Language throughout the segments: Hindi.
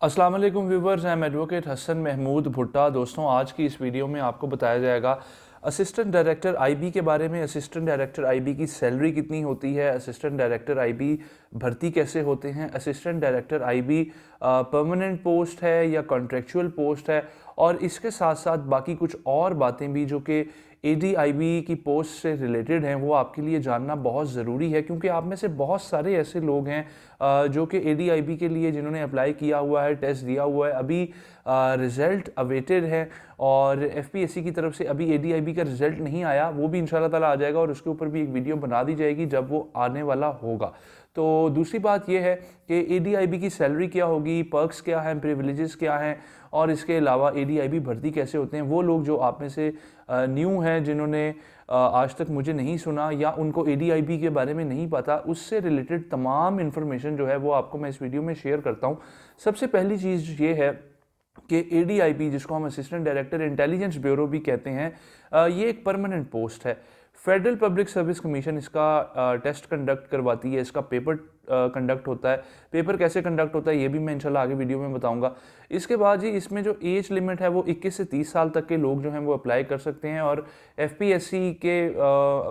अस्सलाम वालेकुम viewers, I am advocate Hasan Mahmood Bhutta. दोस्तों, आज की इस वीडियो में आपको बताया जाएगा असिस्टेंट डायरेक्टर आईबी के बारे में। असिस्टेंट डायरेक्टर आईबी की सैलरी कितनी होती है, असिस्टेंट डायरेक्टर आईबी भर्ती कैसे होते हैं, assistant director IB permanent post है या कॉन्ट्रेक्चुअल पोस्ट है, और इसके साथ साथ बाकी कुछ और बातें भी जो कि एडीआईबी की पोस्ट से रिलेटेड हैं वो आपके लिए जानना बहुत ज़रूरी है, क्योंकि आप में से बहुत सारे ऐसे लोग हैं जो कि एडीआईबी के लिए जिन्होंने अप्लाई किया हुआ है, टेस्ट दिया हुआ है, अभी रिज़ल्ट अवेटेड है और एफपीएससी की तरफ से अभी एडीआईबी का रिज़ल्ट नहीं आया। वो भी इंशाल्लाह ताला आ जाएगा और उसके ऊपर भी एक वीडियो बना दी जाएगी जब वो आने वाला होगा। तो दूसरी बात यह है कि एडीआईबी की सैलरी क्या होगी, पर्क्स क्या हैं, प्रिविलेजेस क्या हैं, और इसके अलावा एडीआईबी भर्ती कैसे होते हैं। वो लोग जो आप में से न्यू हैं, जिन्होंने आज तक मुझे नहीं सुना या उनको एडीआईबी के बारे में नहीं पता, उससे रिलेटेड तमाम इन्फॉर्मेशन जो है वो आपको मैं इस वीडियो में शेयर करता हूँ। सबसे पहली चीज़ ये है कि एडीआईबी, जिसको हम असिस्टेंट डायरेक्टर इंटेलिजेंस ब्यूरो भी कहते हैं, ये एक परमानेंट पोस्ट है। फेडरल पब्लिक सर्विस कमीशन इसका टेस्ट कंडक्ट करवाती है, इसका पेपर कंडक्ट होता है। पेपर कैसे कंडक्ट होता है ये भी मैं इंशाल्लाह आगे वीडियो में बताऊंगा। इसके बाद जी इसमें जो एज लिमिट है वो 21 से 30 साल तक के लोग जो हैं वो अप्लाई कर सकते हैं, और एफपीएससी के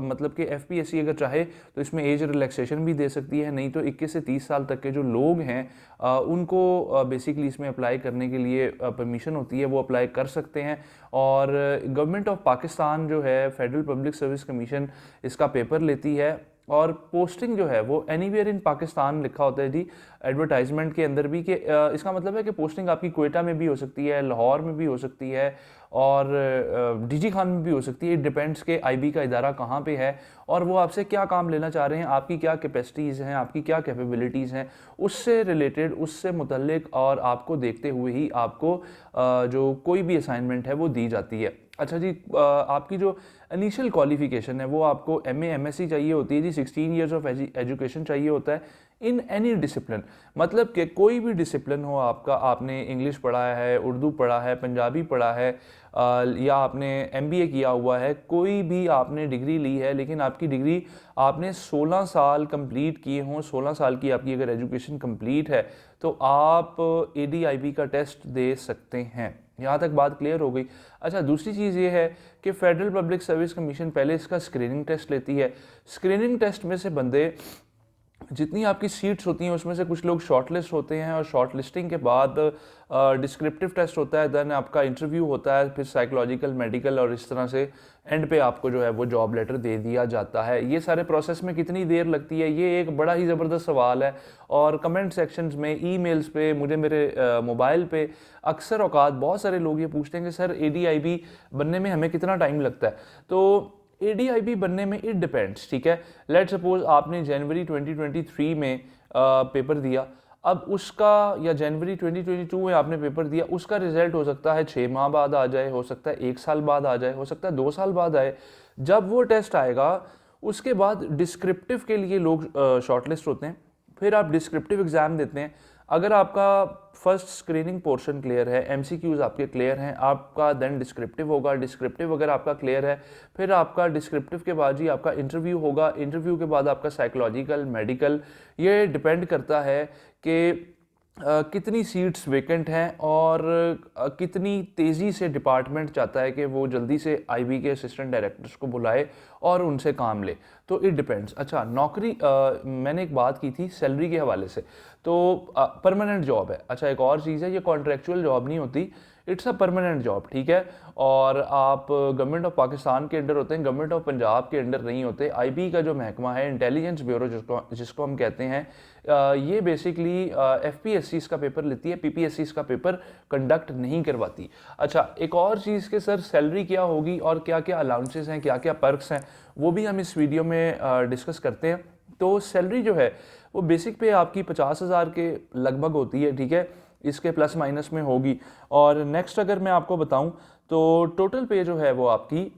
मतलब कि एफपीएससी अगर चाहे तो इसमें एज रिलैक्सेशन भी दे सकती है, नहीं तो 21 से 30 साल तक के जो लोग हैं उनको बेसिकली इसमें अप्लाई करने के लिए परमिशन होती है, वो अप्लाई कर सकते हैं। और गवर्नमेंट ऑफ पाकिस्तान जो है, फेडरल पब्लिक सर्विस कमीशन, इसका पेपर लेती है। और पोस्टिंग जो है वो एनीवेयर इन पाकिस्तान लिखा होता है जी एडवर्टाइजमेंट के अंदर भी, कि इसका मतलब है कि पोस्टिंग आपकी क्वेटा में भी हो सकती है, लाहौर में भी हो सकती है, और डीजी खान में भी हो सकती है। इट डिपेंड्स के आईबी का इदारा कहाँ पे है और वो आपसे क्या काम लेना चाह रहे हैं, आपकी क्या कैपेसिटीज़ हैं, आपकी क्या कैपेबिलिटीज़ हैं, उससे रिलेटेड, उससे मुतल्लिक और आपको देखते हुए ही आपको जो कोई भी असाइनमेंट है वो दी जाती है। अच्छा जी, आपकी जो इनिशियल क्वालिफिकेशन है वो आपको एमए एमएससी चाहिए होती है जी। 16 ईयर्स ऑफ एजुकेशन चाहिए होता है इन एनी डिसिप्लिन, मतलब कि कोई भी डिसिप्लिन हो आपका, आपने इंग्लिश पढ़ा है, उर्दू पढ़ा है, पंजाबी पढ़ा है, या आपने एमबीए किया हुआ है, कोई भी आपने डिग्री ली है, लेकिन आपकी डिग्री आपने 16 साल कंप्लीट किए हों, 16 साल की आपकी अगर एजुकेशन कंप्लीट है तो आप एडीआईबी का टेस्ट दे सकते हैं। यहाँ तक बात क्लियर हो गई। अच्छा, दूसरी चीज़ ये है कि फेडरल पब्लिक सर्विस कमीशन पहले इसका स्क्रीनिंग टेस्ट लेती है। स्क्रीनिंग टेस्ट में से बंदे, जितनी आपकी सीट्स होती हैं उसमें से कुछ लोग शॉर्टलिस्ट होते हैं, और शॉर्ट लिस्टिंग के बाद डिस्क्रिप्टिव टेस्ट होता है, देन आपका इंटरव्यू होता है, फिर साइकोलॉजिकल, मेडिकल, और इस तरह से एंड पे आपको जो है वो जॉब लेटर दे दिया जाता है। ये सारे प्रोसेस में कितनी देर लगती है, ये एक बड़ा ही ज़बरदस्त सवाल है, और कमेंट सेक्शंस में, ईमेल्स पे, मुझे मेरे मोबाइल पे अक्सर औकात बहुत सारे लोग ये पूछते हैं कि सर एडीआईबी बनने में हमें कितना टाइम लगता है। तो एडीआईबी बनने में इट डिपेंड्स, ठीक है। लेट सपोज आपने जनवरी 2023 में पेपर दिया, अब उसका, या जनवरी 2022 में आपने पेपर दिया, उसका रिजल्ट हो सकता है 6 माह बाद आ जाए, हो सकता है 1 साल बाद आ जाए, हो सकता है 2 साल बाद आए। जब वो टेस्ट आएगा उसके बाद डिस्क्रिप्टिव के लिए लोग शॉर्टलिस्ट होते हैं, फिर आप डिस्क्रिप्टिव एग्ज़ाम देते हैं। अगर आपका फर्स्ट स्क्रीनिंग पोर्शन क्लियर है, एमसीक्यूज़ आपके क्लियर हैं, आपका देन डिस्क्रिप्टिव होगा। डिस्क्रिप्टिव अगर आपका क्लियर है, फिर आपका डिस्क्रिप्टिव के बाद ही आपका इंटरव्यू होगा। इंटरव्यू के बाद आपका साइकोलॉजिकल, मेडिकल। ये डिपेंड करता है कि कितनी सीट्स वेकेंट हैं और कितनी तेज़ी से डिपार्टमेंट चाहता है कि वो जल्दी से आईबी के असिस्टेंट डायरेक्टर्स को बुलाए और उनसे काम ले। तो इट डिपेंड्स। अच्छा, नौकरी, मैंने एक बात की थी सैलरी के हवाले से, तो परमानेंट जॉब है। अच्छा, एक और चीज़ है, ये कॉन्ट्रेक्चुअल जॉब नहीं होती, इट्स अ परमानेंट जॉब, ठीक है। और आप गवर्नमेंट ऑफ पाकिस्तान के अंडर होते हैं, गवर्नमेंट ऑफ पंजाब के अंडर नहीं होते। आईबी का जो महकमा है, इंटेलिजेंस ब्यूरो जिसको हम कहते हैं, ये बेसिकली एफपीएससी इसका पेपर लेती है, पीपीएससी इसका पेपर कंडक्ट नहीं करवाती। अच्छा, एक और चीज़ के सर सैलरी क्या होगी और क्या क्या अलाउंसेस हैं, क्या क्या पर्क्स हैं, वो भी हम इस वीडियो में डिस्कस करते हैं। तो सैलरी जो है वो बेसिक पे आपकी 50,000 के लगभग होती है, ठीक है, इसके प्लस माइनस में होगी। और नेक्स्ट अगर मैं आपको बताऊं तो टोटल पे जो है वो आपकी,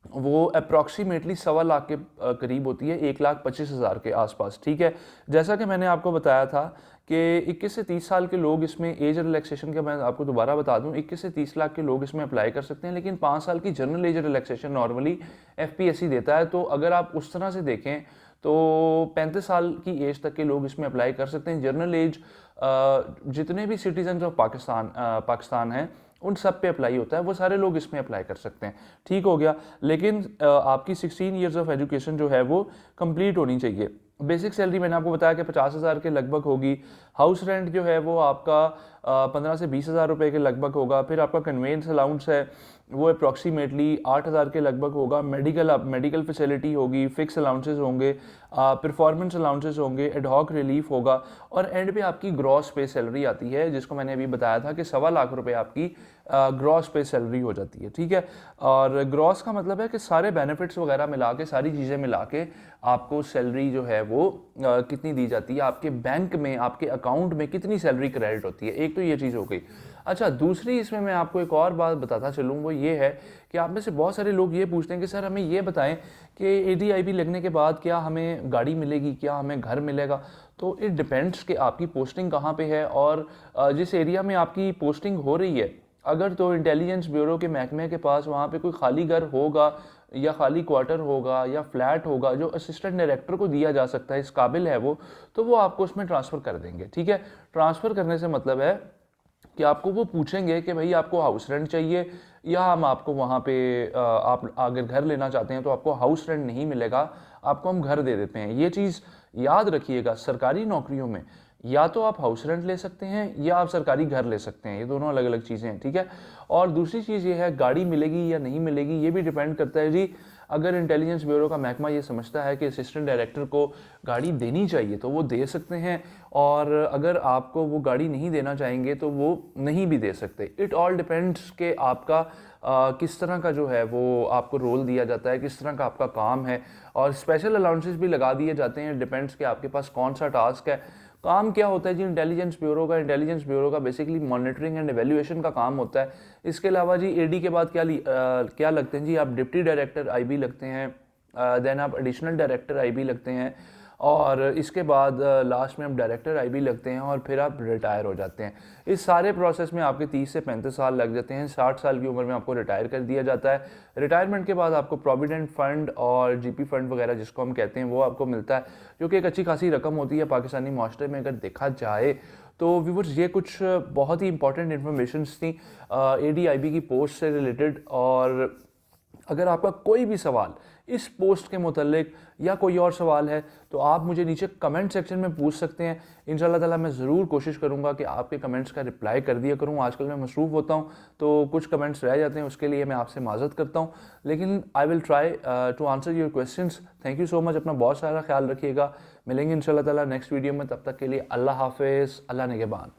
वो अप्रॉक्सीमेटली 1.25 लाख के करीब होती है, 1,25,000 के आसपास, ठीक है। जैसा कि मैंने आपको बताया था कि 21 से 30 साल के लोग इसमें, एज रिलैक्सेशन का मैं आपको दोबारा बता दूं, 21 से 30 लाख के लोग इसमें अप्लाई कर सकते हैं, लेकिन 5 साल की general age relaxation normally FPSC देता है। तो अगर आप उस तरह से देखें तो 35 साल की एज तक के लोग इसमें अप्लाई कर सकते हैं। जनरल एज जितने भी सिटीजन ऑफ पाकिस्तान हैं उन सब पे अप्लाई होता है, वो सारे लोग इसमें अप्लाई कर सकते हैं। ठीक हो गया। लेकिन आपकी 16 ईयर्स ऑफ एजुकेशन जो है वो कंप्लीट होनी चाहिए। बेसिक सैलरी मैंने आपको बताया कि 50,000 के लगभग होगी। हाउस रेंट जो है वो आपका 15 से 20,000 रुपये के लगभग होगा। फिर आपका कन्वेंस अलाउंस है वो अप्रॉक्सीमेटली 8,000 के लगभग होगा। मेडिकल फैसिलिटी होगी, फिक्स अलाउंसेस होंगे, परफॉर्मेंस अलाउंसेस होंगे, एडहॉक रिलीफ होगा, और एंड पे आपकी ग्रॉस पे सैलरी आती है, जिसको मैंने अभी बताया था कि 1.25 लाख रुपए आपकी ग्रॉस पे सैलरी हो जाती है। ठीक है। और ग्रॉस का मतलब है कि सारे बेनिफिट्स वगैरह मिला के, सारी चीज़ें मिला के आपको सैलरी जो है वो कितनी दी जाती है, आपके बैंक में, आपके अकाउंट में कितनी सैलरी क्रेडिट होती है। एक तो ये चीज़ हो गई। अच्छा, दूसरी इसमें मैं आपको एक और बात बताता चलूँ, वो ये है कि आप में से बहुत सारे लोग ये पूछते हैं कि सर हमें ये बताएं कि ADIB लगने के बाद क्या हमें गाड़ी मिलेगी, क्या हमें घर मिलेगा। तो इट डिपेंड्स कि आपकी पोस्टिंग कहाँ पे है और जिस एरिया में आपकी पोस्टिंग हो रही है, अगर तो इंटेलिजेंस ब्यूरो के महकमे के पास वहाँ पे कोई खाली घर होगा या खाली क्वार्टर होगा या फ्लैट होगा जो असिस्टेंट डायरेक्टर को दिया जा सकता है, इस काबिल है वो, तो वो आपको उसमें ट्रांसफ़र कर देंगे। ठीक है। ट्रांसफ़र करने से मतलब है कि आपको वो पूछेंगे कि भाई आपको हाउस रेंट चाहिए या हम आपको वहाँ पे आप अगर घर लेना चाहते हैं तो आपको हाउस रेंट नहीं मिलेगा, आपको हम घर दे देते हैं। ये चीज़ याद रखिएगा, सरकारी नौकरियों में या तो आप हाउस रेंट ले सकते हैं या आप सरकारी घर ले सकते हैं, ये दोनों अलग अलग चीज़ें हैं। ठीक है। और दूसरी चीज़ ये है, गाड़ी मिलेगी या नहीं मिलेगी ये भी डिपेंड करता है जी। अगर इंटेलिजेंस ब्यूरो का महकमा ये समझता है कि असिस्टेंट डायरेक्टर को गाड़ी देनी चाहिए तो वो दे सकते हैं, और अगर आपको वो गाड़ी नहीं देना चाहेंगे तो वो नहीं भी दे सकते। इट ऑल डिपेंड्स कि आपका किस तरह का जो है वो आपको रोल दिया जाता है, किस तरह का आपका काम है, और स्पेशल अलाउंसेस भी लगा दिए जाते हैं। डिपेंड्स कि आपके पास कौन सा टास्क है। काम क्या होता है जी इंटेलिजेंस ब्यूरो का बेसिकली मॉनिटरिंग एंड एवेल्यूएशन का काम होता है। इसके अलावा जी AD के बाद क्या लगते हैं जी, आप डिप्टी डायरेक्टर IB लगते हैं, देन आप एडिशनल डायरेक्टर IB लगते हैं, और इसके बाद लास्ट में आप डायरेक्टर IB लगते हैं, और फिर आप रिटायर हो जाते हैं। इस सारे प्रोसेस में आपके 30 से 35 साल लग जाते हैं। 60 साल की उम्र में आपको रिटायर कर दिया जाता है। रिटायरमेंट के बाद आपको प्रोविडेंट फंड और GP फंड वगैरह जिसको हम कहते हैं वो आपको मिलता है, जो कि एक अच्छी खासी रकम होती है पाकिस्तानी माशरे में अगर देखा जाए। तो व्यूअर्स, ये कुछ बहुत ही इंपॉर्टेंट इन्फॉर्मेशन थी AD/IB की पोस्ट से रिलेटेड। और अगर आपका कोई भी सवाल इस पोस्ट के मुतल्लिक या कोई और सवाल है तो आप मुझे नीचे कमेंट सेक्शन में पूछ सकते हैं। इंशाल्लाह ताला मैं ज़रूर कोशिश करूंगा कि आपके कमेंट्स का रिप्लाई कर दिया करूं। आजकल मैं मसरूफ़ होता हूं तो कुछ कमेंट्स रह जाते हैं, उसके लिए मैं आपसे माज़रत करता हूं, लेकिन I will try to answer your questions. Thank you so much. अपना बहुत सारा ख्याल रखिएगा। मिलेंगे इंशाल्लाह ताला नेक्स्ट वीडियो में। तब तक के लिए अल्लाह हाफिज़, अल्लाह निगहबान।